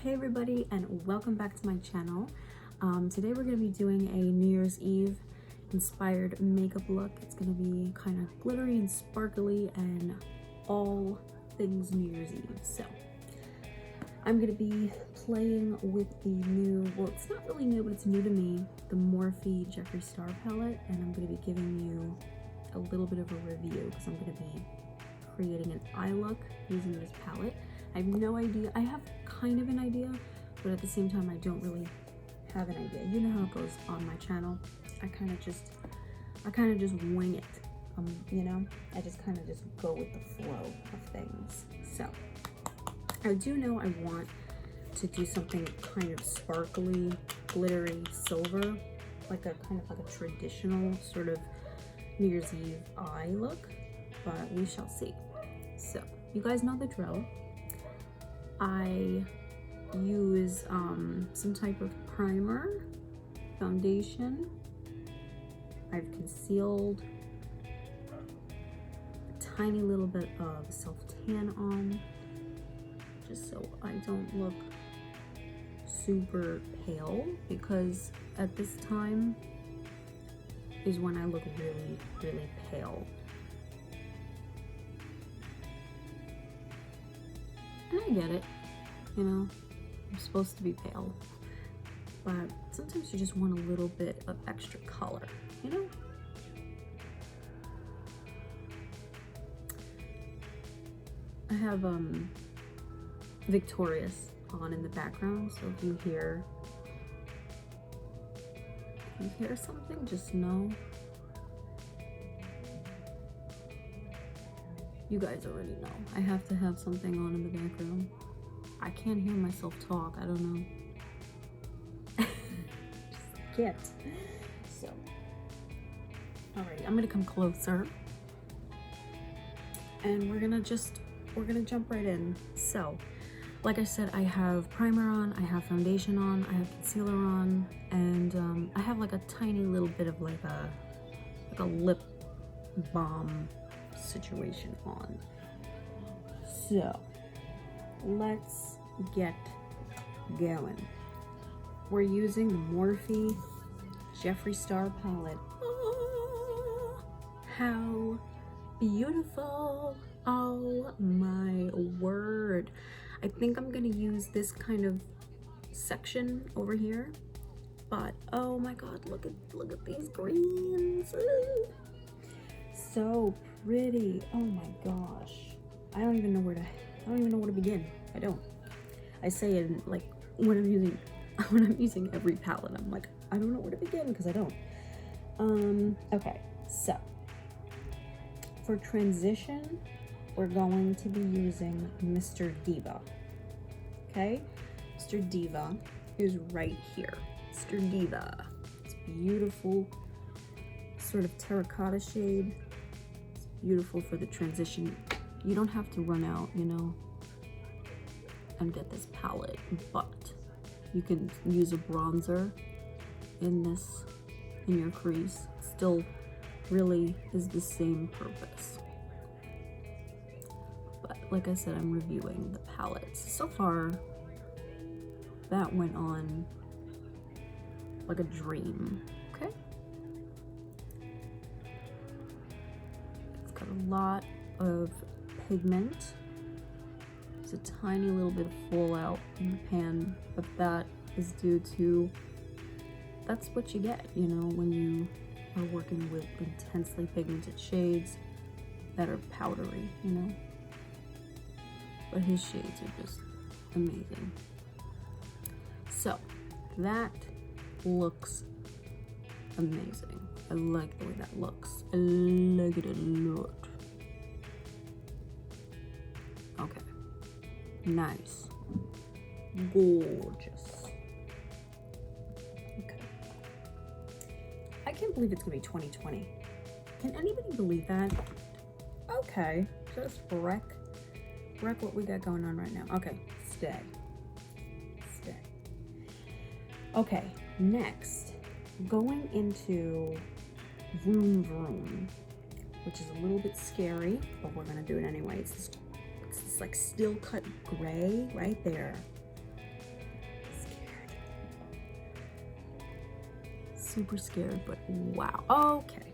Hey everybody, and welcome back to my channel. Today we're going to be doing a New Year's Eve inspired makeup look. It's going to be kind of glittery and sparkly and all things New Year's Eve. So I'm going to be playing with the new, well, it's not really new, but it's new to me, the Morphe Jeffree Star palette, and I'm going to be giving you a little bit of a review because I'm going to be creating an eye look using this palette. I have no idea. I have kind of an idea, but at the same time I don't really have an idea. You know how it goes on my channel. I kind of just wing it. You know, I just kind of just go with the flow of things. So I do know I want to do something kind of sparkly, glittery, silver, like a kind of like a traditional sort of New Year's Eve eye look, but we shall see. So you guys know the drill. I use some type of primer, foundation. I've concealed a tiny little bit of self-tan on, just so I don't look super pale, because at this time is when I look really, really pale. And I get it, you know, I'm supposed to be pale, but sometimes you just want a little bit of extra color, you know? I have Victorious on in the background, so if you hear something, just know. You guys already know. I have to have something on in the background. I can't hear myself talk. I don't know. Just can't. So, alright, I'm gonna come closer. And we're gonna jump right in. So, like I said, I have primer on, I have foundation on, I have concealer on, and I have like a tiny little bit of like a lip balm situation on. So let's get going. We're using the Morphe Jeffree Star palette. Oh, how beautiful. Oh my word. I think I'm gonna use this kind of section over here, but oh my god, look at these greens. So pretty. Oh my gosh. I don't even know where to begin. I don't. I say it like when I'm using every palette, I'm like, I don't know where to begin because I don't. Okay, so for transition, we're going to be using Mr. Diva. Okay? Mr. Diva is right here. Mr. Diva. It's beautiful, sort of terracotta shade. Beautiful for the transition. You don't have to run out, you know, and get this palette, but you can use a bronzer in your crease. Still really is the same purpose. But like I said, I'm reviewing the palettes. So far, that went on like a dream, okay? A lot of pigment. There's a tiny little bit of fallout in the pan, but that is due to, that's what you get, you know, when you are working with intensely pigmented shades that are powdery, you know. But his shades are just amazing. So that looks amazing. I like the way that looks. I like it a lot. Okay. Nice. Gorgeous. Okay. I can't believe it's gonna be 2020. Can anybody believe that? Okay. Just wreck what we got going on right now. Okay. Stay. Okay. Next. Going into Vroom Vroom, which is a little bit scary, but we're gonna do it anyway. It's this like steel cut gray right there. super scared, but wow. Okay.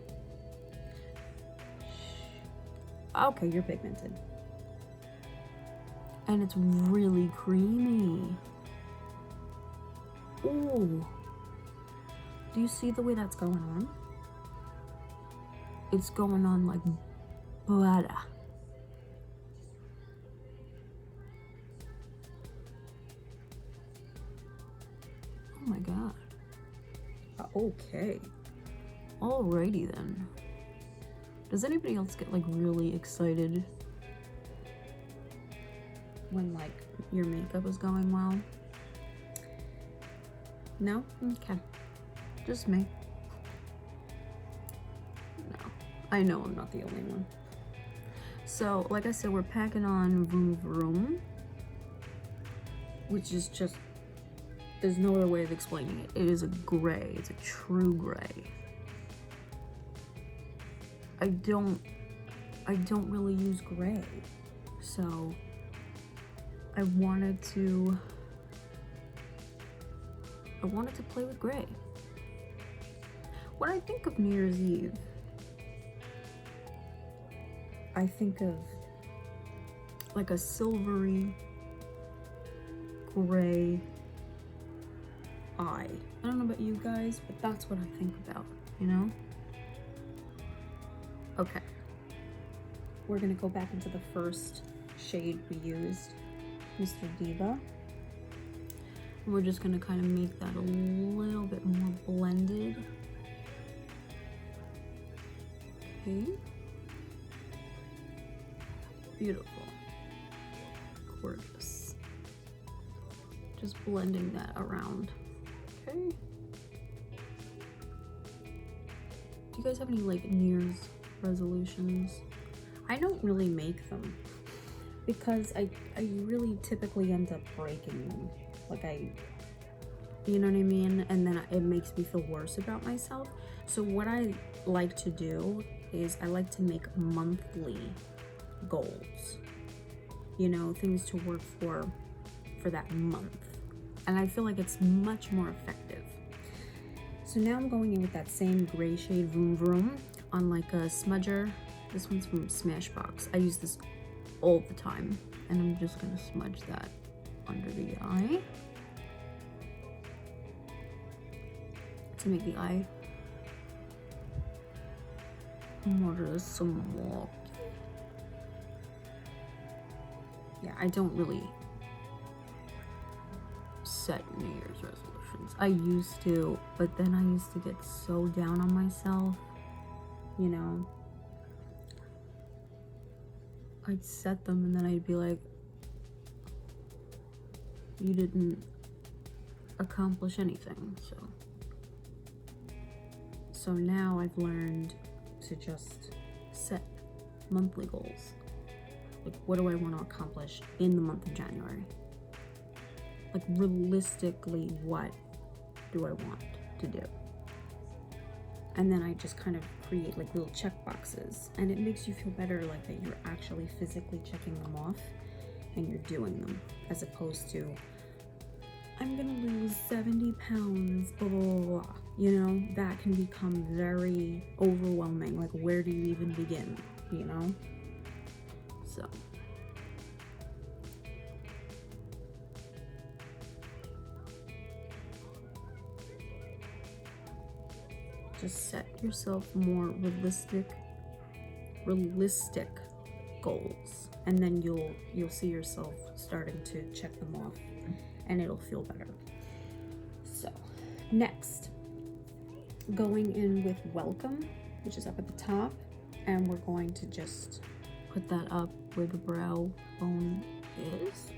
Okay, you're pigmented. And it's really creamy. Ooh. Do you see the way that's going on? It's going on like butter. Oh my god. Okay. Alrighty then. Does anybody else get like really excited when like your makeup is going well? No? Okay. Just me. No. I know I'm not the only one. So, like I said, we're packing on Vroom Vroom, which is just, there's no other way of explaining it. It is a gray. It's a true gray. I don't really use gray, so I wanted to play with gray. When I think of New Year's Eve, I think of like a silvery gray eye. I don't know about you guys, but that's what I think about, you know? Okay, we're gonna go back into the first shade we used, Mr. Diva. And we're just gonna kind of make that a little bit more blended. Okay. Beautiful. Gorgeous. Just blending that around. Okay. Do you guys have any like New Year's resolutions? I don't really make them because I really typically end up breaking them. Like you know what I mean? And then it makes me feel worse about myself. So what I like to do is I like to make monthly goals. You know, things to work for that month. And I feel like it's much more effective. So now I'm going in with that same gray shade Vroom Vroom on like a smudger. This one's from Smashbox. I use this all the time. And I'm just gonna smudge that under the eye to make the eye more small. Yeah, I don't really set New Year's resolutions. I used to, but then I used to get so down on myself, you know. I'd set them and then I'd be like, you didn't accomplish anything. So now I've learned to just set monthly goals. Like, what do I want to accomplish in the month of January? Like, realistically, what do I want to do? And then I just kind of create like little check boxes, and it makes you feel better, like that you're actually physically checking them off and you're doing them, as opposed to, I'm gonna lose 70 pounds, blah, blah, blah, blah. You know, that can become very overwhelming. Like, where do you even begin, you know? So. Just set yourself more realistic goals, and then you'll see yourself starting to check them off, and it'll feel better. So next, going in with Welcome, which is up at the top, and we're going to just put that up where the brow bone is.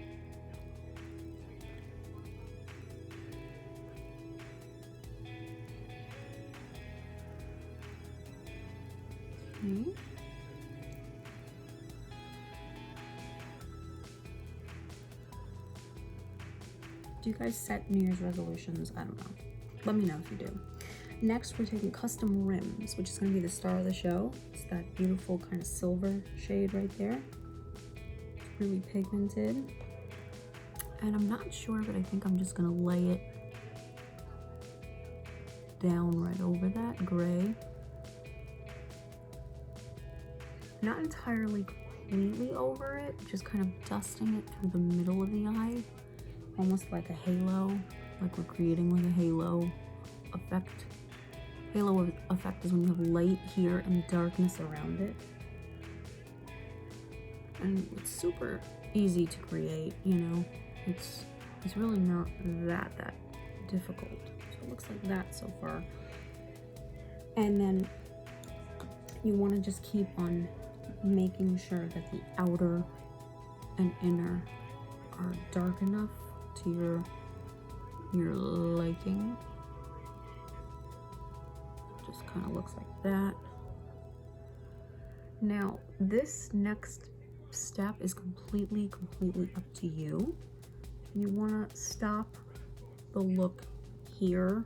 Okay. Do you guys set New Year's resolutions? I don't know. Let me know if you do. Next, we're taking Custom Rims, which is going to be the star of the show. It's that beautiful kind of silver shade right there. It's really pigmented. And I'm not sure, but I think I'm just going to lay it down right over that gray. Not entirely completely over it, just kind of dusting it through the middle of the eye, almost like a halo, like we're creating like a halo effect. Halo effect is when you have light here and darkness around it. And it's super easy to create, you know. It's really not that difficult. So it looks like that so far. And then you want to just keep on making sure that the outer and inner are dark enough to your liking. Just kind of looks like that. Now this next step is completely up to you. You want to stop the look here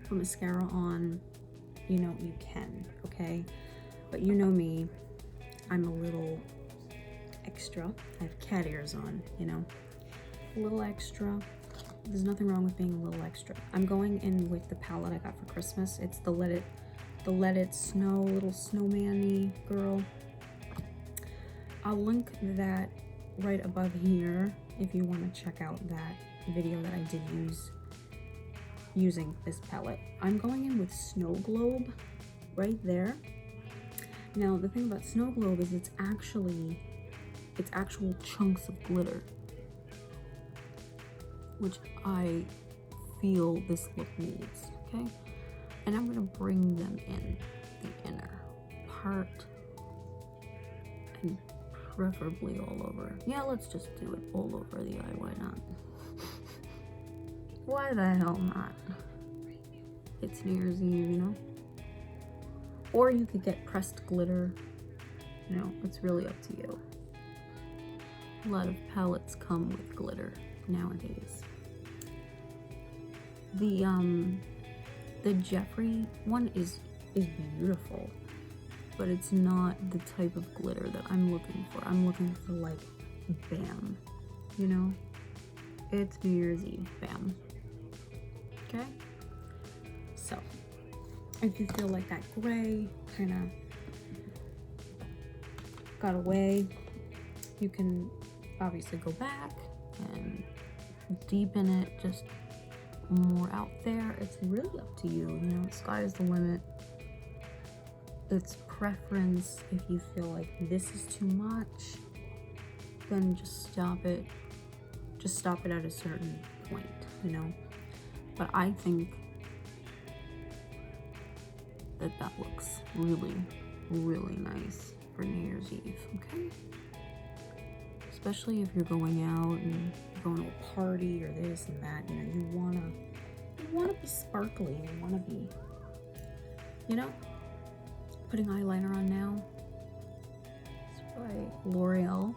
for mascara on, you know, you can, okay? But you know me, I'm a little extra. I have cat ears on, you know, a little extra. There's nothing wrong with being a little extra. I'm going in with the palette I got for Christmas. It's the Let It Snow, little snowman-y girl. I'll link that right above here if you want to check out that video that I did using this palette. I'm going in with Snow Globe right there. Now the thing about Snow Globe is it's actual chunks of glitter, which I feel this look needs, okay? And I'm gonna bring them in the inner part and preferably all over. Yeah, let's just do it all over the eye, why not? Why the hell not? It's New Year's Eve, you know? Or you could get pressed glitter, you know, it's really up to you. A lot of palettes come with glitter nowadays. The Jeffree one is beautiful, but it's not the type of glitter that I'm looking for. I'm looking for like bam, you know? It's New Year's Eve, bam. Okay? So, if you feel like that gray kind of got away, you can obviously go back and deepen it just more out there. It's really up to you, you know, sky is the limit. It's preference. If you feel like this is too much, then just stop it. Just stop it at a certain point, you know. But I think that looks really nice for New Year's Eve, okay? Especially if you're going out and going to a party or this and that, you know, you wanna be sparkly, you wanna be, you know, putting eyeliner on now. It's by L'Oreal.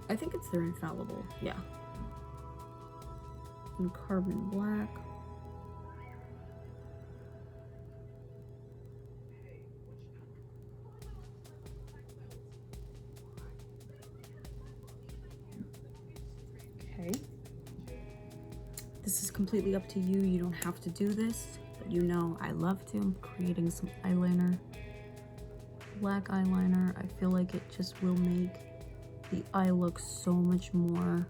I think it's their infallible, yeah. In carbon black. Okay. This is completely up to you. You don't have to do this, but you know I love to. I'm creating some eyeliner. Black eyeliner. I feel like it just will make the eye look so much more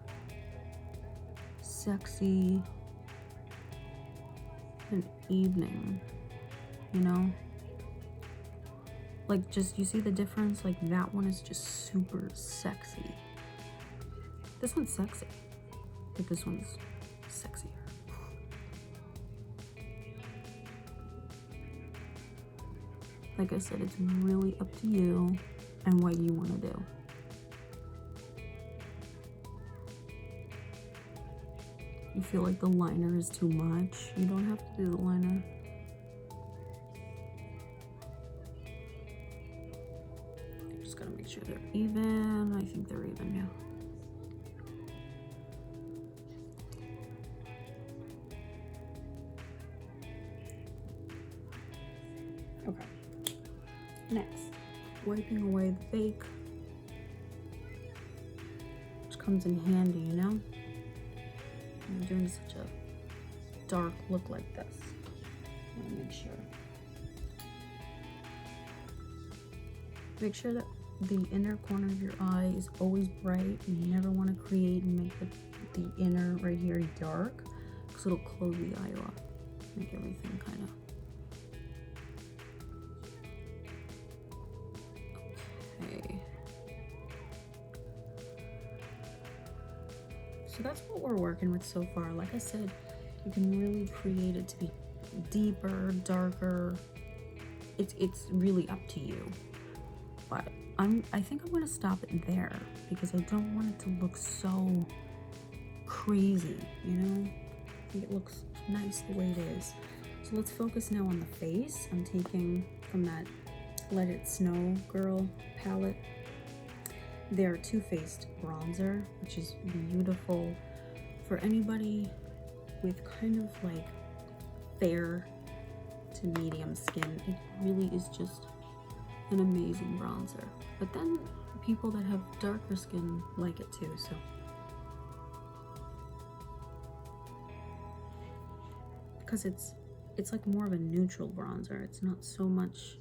sexy and evening, you know? Like, just, you see the difference? Like, that one is just super sexy. This one's sexy, but this one's sexier. Like I said, it's really up to you and what you want to do. You feel like the liner is too much, you don't have to do the liner. I'm just gotta make sure they're even. I think they're even now. Okay. Next, wiping away the bake, which comes in handy, you know? I'm doing such a dark look like this. I want to make sure. Make sure that the inner corner of your eye is always bright. You never want to create and make the inner right here dark, because it'll close the eye off. Make everything kind of. Okay. So that's what we're working with so far. Like I said, you can really create it to be deeper, darker. It's really up to you. But I think I'm gonna stop it there because I don't want it to look so crazy, you know? I think it looks nice the way it is. So let's focus now on the face. I'm taking from that Let It Snow Girl palette their Too Faced bronzer, which is beautiful for anybody with kind of like fair to medium skin. It really is just an amazing bronzer. But then people that have darker skin like it too, so. Because it's like more of a neutral bronzer. It's not so much.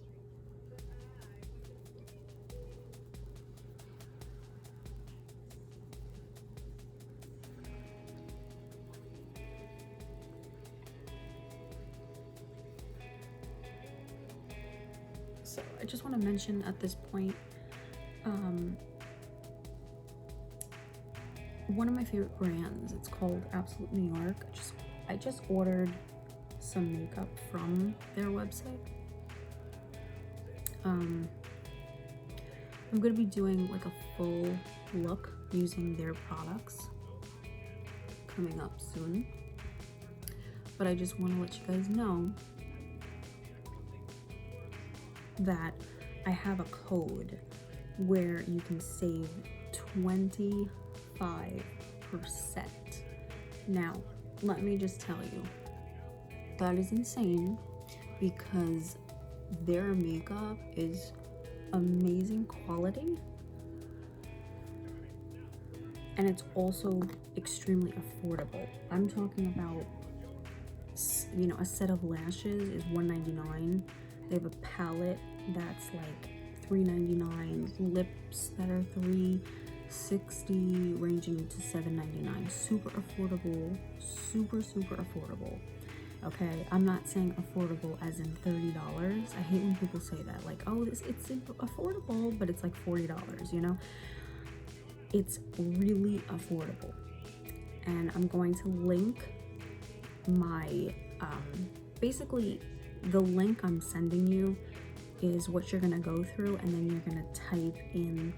So I just want to mention at this point, one of my favorite brands, it's called Absolute New York. I just ordered some makeup from their website. I'm going to be doing like a full look using their products coming up soon. But I just want to let you guys know that I have a code where you can save 25%. Now, let me just tell you, that is insane because their makeup is amazing quality and it's also extremely affordable. I'm talking about, you know, a set of lashes is $1.99. They have a palette that's like $3.99, lips that are $3.60, ranging to $7.99. Super affordable, super affordable. Okay, I'm not saying affordable as in $30. I hate when people say that, like, oh, it's affordable, but it's like $40, you know? It's really affordable. And I'm going to link my, basically, the link I'm sending you is what you're gonna go through, and then you're gonna type in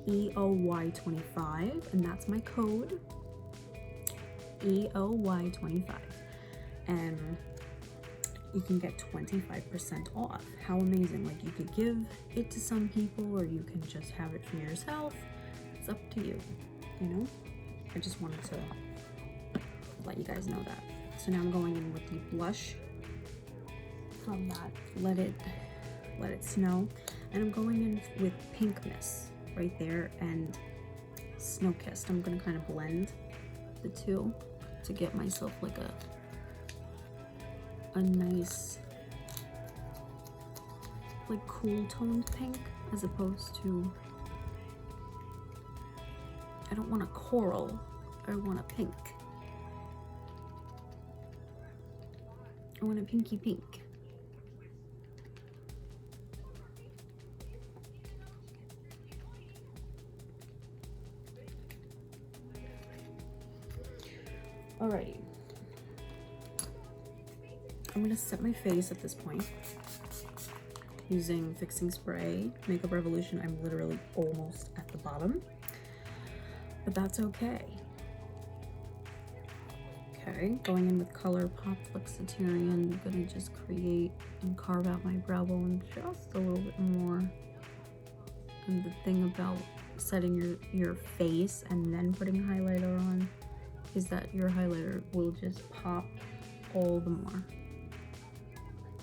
EOY25, and that's my code, EOY25, and you can get 25% off. How amazing. Like, you could give it to some people or you can just have it for yourself. It's up to you, you know? I just wanted to let you guys know that. So now I'm going in with the blush from that Let It Snow, and I'm going in with Pink Miss right there and Snow Kissed. I'm gonna kind of blend the two to get myself like a nice like cool toned pink, as opposed to, I don't want a coral, I want a pink. I want a pinky pink. Alrighty. I'm gonna set my face at this point using Fixing Spray, Makeup Revolution. I'm literally almost at the bottom, but that's okay. Okay, going in with Color Pop Flexitarian, I'm gonna just create and carve out my brow bone just a little bit more. And the thing about setting your face and then putting highlighter on is that your highlighter will just pop all the more.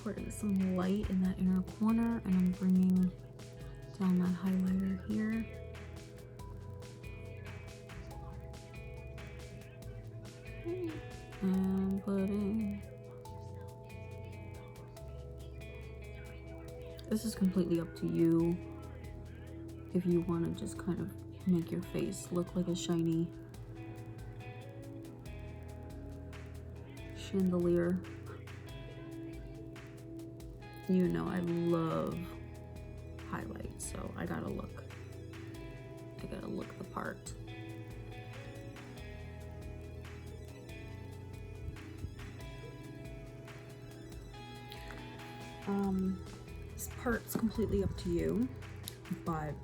Put in some light in that inner corner, and I'm bringing down that highlighter here. Okay. And putting... This is completely up to you if you want to just kind of make your face look like a shiny chandelier. You know I love highlights, so I gotta look the part. This part's completely up to you, but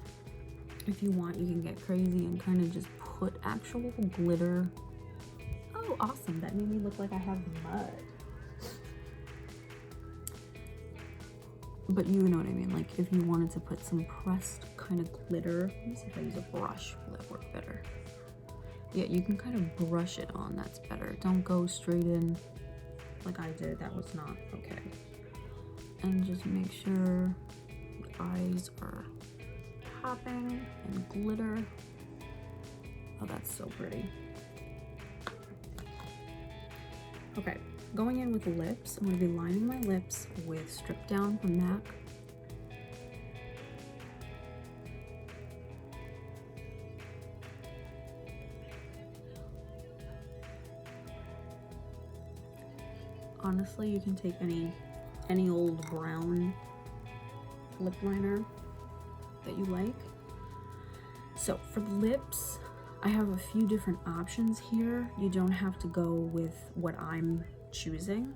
if you want, you can get crazy and kind of just put actual glitter. Oh, awesome. That made me look like I have mud. But you know what I mean, like if you wanted to put some pressed kind of glitter, let me see if I use a brush, will that work better? Yeah, you can kind of brush it on, that's better. Don't go straight in like I did, that was not okay. And just make sure the eyes are popping and glitter. Oh, that's so pretty. Okay, going in with lips, I'm going to be lining my lips with Strip Down from MAC. Honestly, you can take any old brown lip liner that you like. So for the lips, I have a few different options here. You don't have to go with what I'm choosing.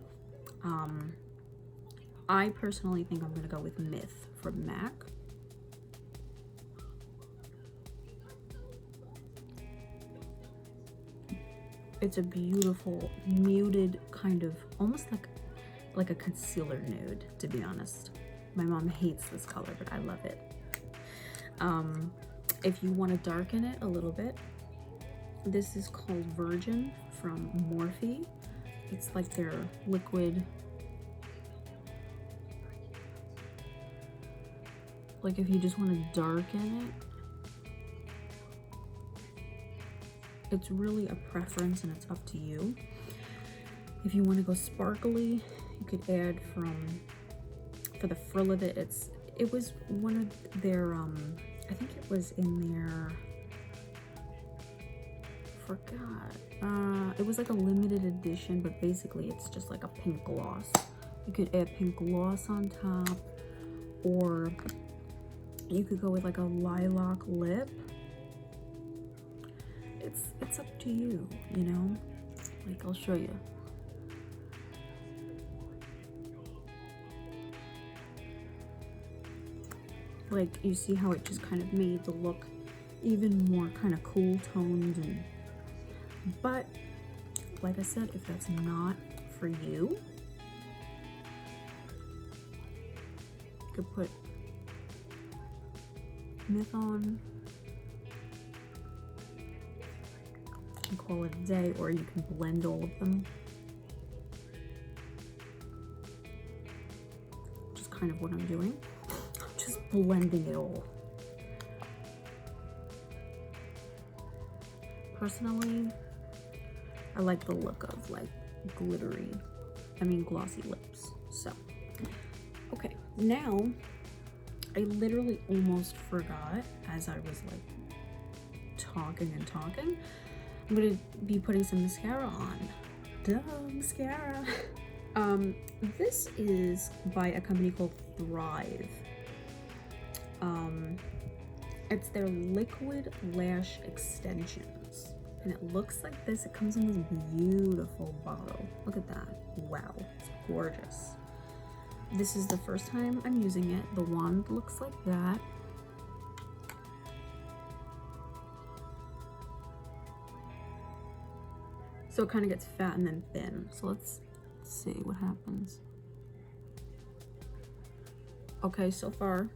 I personally think I'm gonna go with Myth from MAC. It's a beautiful muted kind of, almost like a concealer nude, to be honest. My mom hates this color, but I love it. If you want to darken it a little bit, this is called Virgin from Morphe. It's like their liquid, like if you just want to darken it, it's really a preference and it's up to you. If you want to go sparkly, you could add for the frill of it, it was one of their, I think it was in their, forgot. It was like a limited edition, but basically it's just like a pink gloss. You could add pink gloss on top, or you could go with like a lilac lip. It's up to you, you know? Like, I'll show you. Like, you see how it just kind of made the look even more kind of cool toned, and but like I said, if that's not for you, you could put Myth on and call it a day, or you can blend all of them. Just kind of what I'm doing. Just blending it all. Personally, I like the look of like glossy lips. So, okay, now I literally almost forgot as I was like talking and talking. I'm gonna be putting some mascara on. Duh, mascara. This is by a company called Thrive. It's their liquid lash extensions, and it looks like this. It comes in this beautiful bottle. Look at that. Wow, it's gorgeous. This is the first time I'm using it. The wand looks like that. So it kind of gets fat and then thin. So let's see what happens. Okay, so far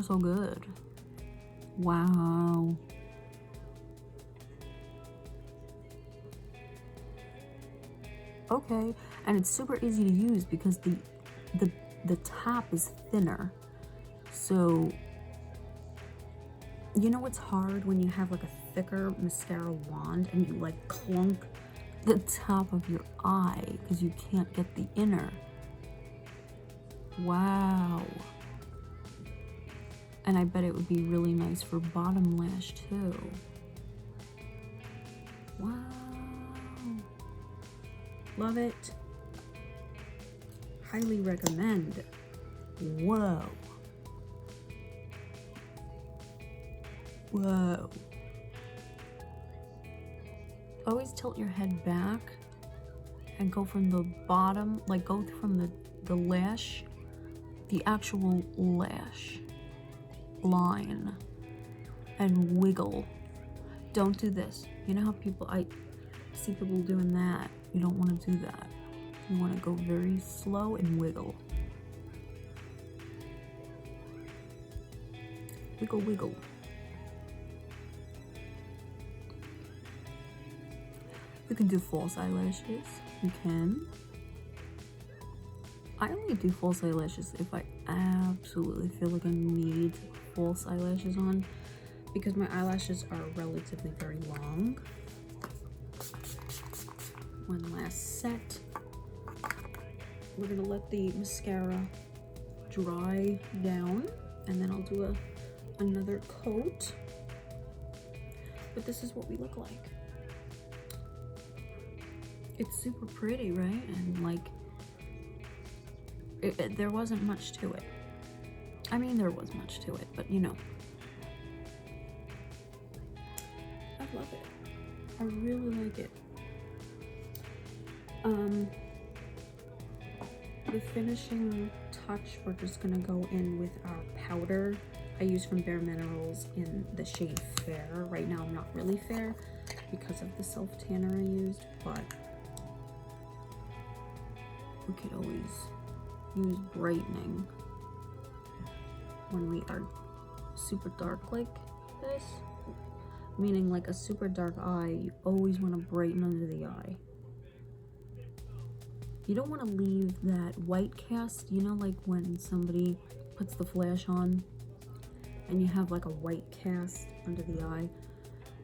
so good. Wow. Okay, and it's super easy to use because the top is thinner. So You know what's hard when you have like a thicker mascara wand and you like clunk the top of your eye because you can't get the inner. Wow. And I bet it would be really nice for bottom lash too. Wow. Love it. Highly recommend. Whoa. Whoa. Always tilt your head back and go from the bottom, like go from the lash, the actual lash line, and wiggle. Don't do this. You know how I see people doing that. You don't want to do that. You want to go very slow and wiggle. Wiggle, wiggle. You can do false eyelashes. You can. I only do false eyelashes if I absolutely feel like I need false eyelashes on, because my eyelashes are relatively very long. One last set. We're gonna let the mascara dry down, and then I'll do another coat. But this is what we look like. It's super pretty, right? And like, there wasn't much to it. I mean, there was much to it, but you know. I love it. I really like it. The finishing touch, we're just gonna go in with our powder. I use from Bare Minerals in the shade Fair. Right now I'm not really fair because of the self-tanner I used, but we could always use brightening when we are super dark like this. Meaning like a super dark eye, you always want to brighten under the eye. You don't want to leave that white cast, you know, like when somebody puts the flash on and you have like a white cast under the eye.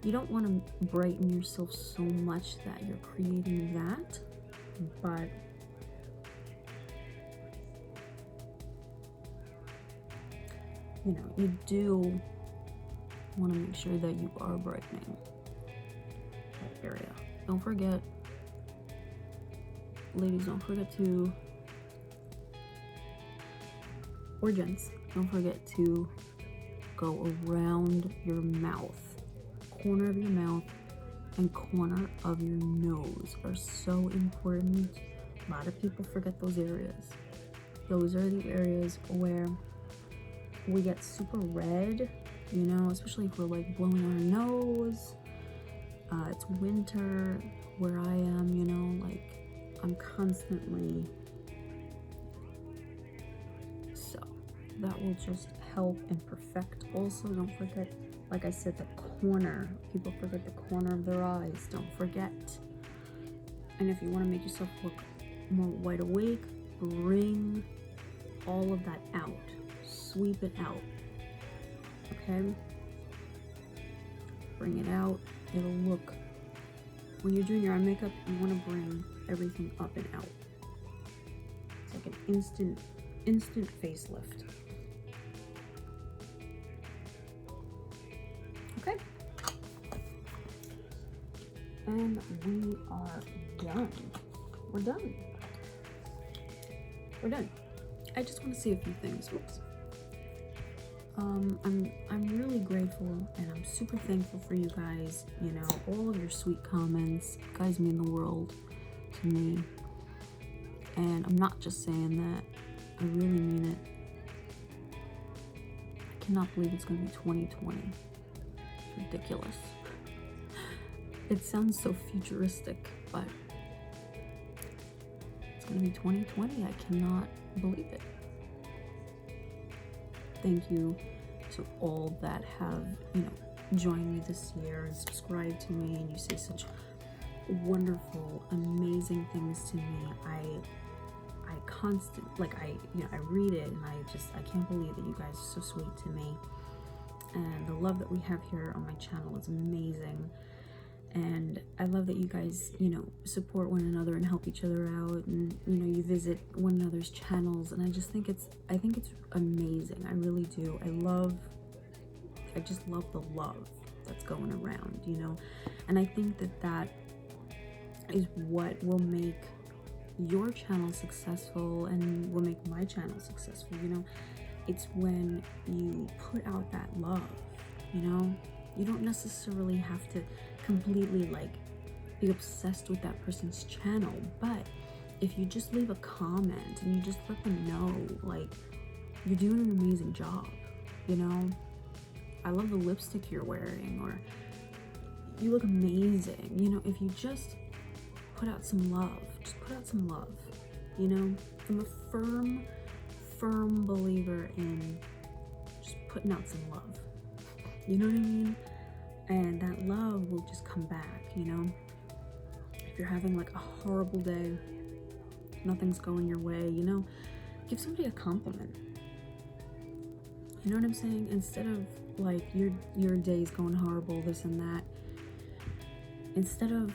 You don't want to brighten yourself so much that you're creating that, but you know, you do want to make sure that you are brightening that area. Don't forget, ladies, don't forget to, or gents, don't forget to go around your mouth. Corner of your mouth and corner of your nose are so important. A lot of people forget those areas. Those are the areas where we get super red, you know, especially if we're like blowing our nose. It's winter where I am, you know, like I'm constantly, so that will just help and perfect. Also, don't forget, like I said, the corner. People forget the corner of their eyes. Don't forget. And if you want to make yourself look more wide awake, bring all of that out. Sweep it out. Okay? Bring it out. It'll look, when you're doing your eye makeup, you want to bring everything up and out. It's like an instant facelift. Okay. And we are done. We're done. We're done. I just want to say a few things. Oops. I'm really grateful and I'm super thankful for you guys. You know, all of your sweet comments. You guys mean the world to me. And I'm not just saying that. I really mean it. I cannot believe it's going to be 2020. Ridiculous. It sounds so futuristic, but it's going to be 2020. I cannot believe it. Thank you to all that have, you know, joined me this year and subscribed to me, and you say such wonderful, amazing things to me. I read it and I can't believe that you guys are so sweet to me. and the love that we have here on my channel is amazing. And I love that you guys, you know, support one another and help each other out, and you know, you visit one another's channels, and I think it's amazing. I really do. I just love the love that's going around, you know. And I think that is what will make your channel successful and will make my channel successful, you know. It's when you put out that love, you know. You don't necessarily have to completely like be obsessed with that person's channel, but if you just leave a comment and you just let them know like you're doing an amazing job, you know, I love the lipstick you're wearing, or you look amazing, you know, if you just put out some love, you know. I'm a firm believer in just putting out some love, you know what I mean? And that love will just come back, you know. If you're having like a horrible day, nothing's going your way, you know, give somebody a compliment. You know what I'm saying? Instead of like your day's going horrible, this and that, instead of,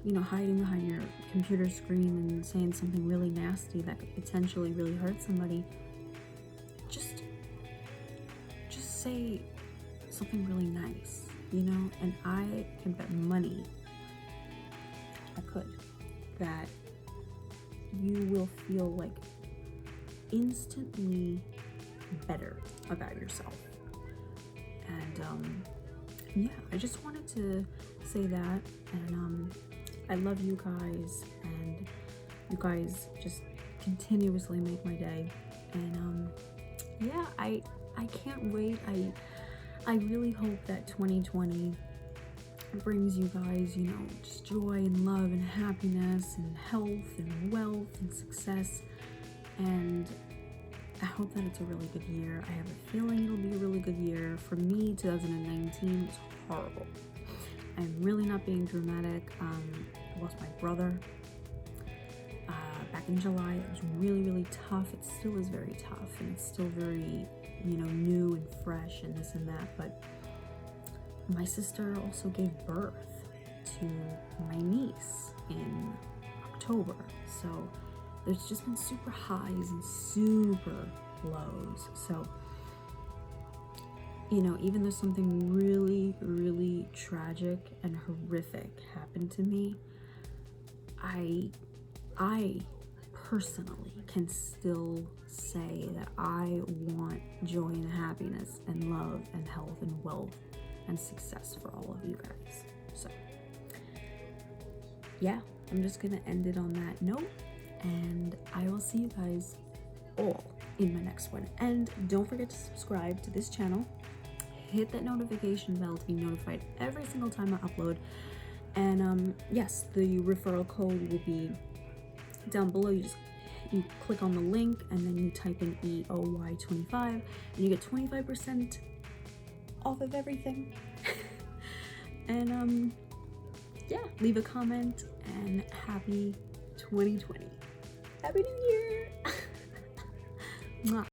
you know, hiding behind your computer screen and saying something really nasty that could potentially really hurt somebody, just say something really nice, you know. And I can bet money, that you will feel like instantly better about yourself. And yeah, I just wanted to say that. And I love you guys, and you guys just continuously make my day. And yeah, I can't wait. I really hope that 2020 brings you guys, you know, just joy and love and happiness and health and wealth and success. And I hope that it's a really good year. I have a feeling it'll be a really good year. For me, 2019 was horrible. I'm really not being dramatic. I lost my brother back in July. It was really tough. It still is very tough, and it's still very, you know, new and fresh and this and that. But my sister also gave birth to my niece in October. So there's just been super highs and super lows. So, you know, even though something really tragic and horrific happened to me, I personally can still say that I want joy and happiness and love and health and wealth and success for all of you guys. So yeah, I'm just gonna end it on that note, and I will see you guys all in my next one. And don't forget to subscribe to this channel, hit that notification bell to be notified every single time I upload. And yes, the referral code will be down below. You click on the link and then you type in EOY25 and you get 25% off of everything. And yeah, leave a comment, and happy 2020. Happy New Year. Mwah.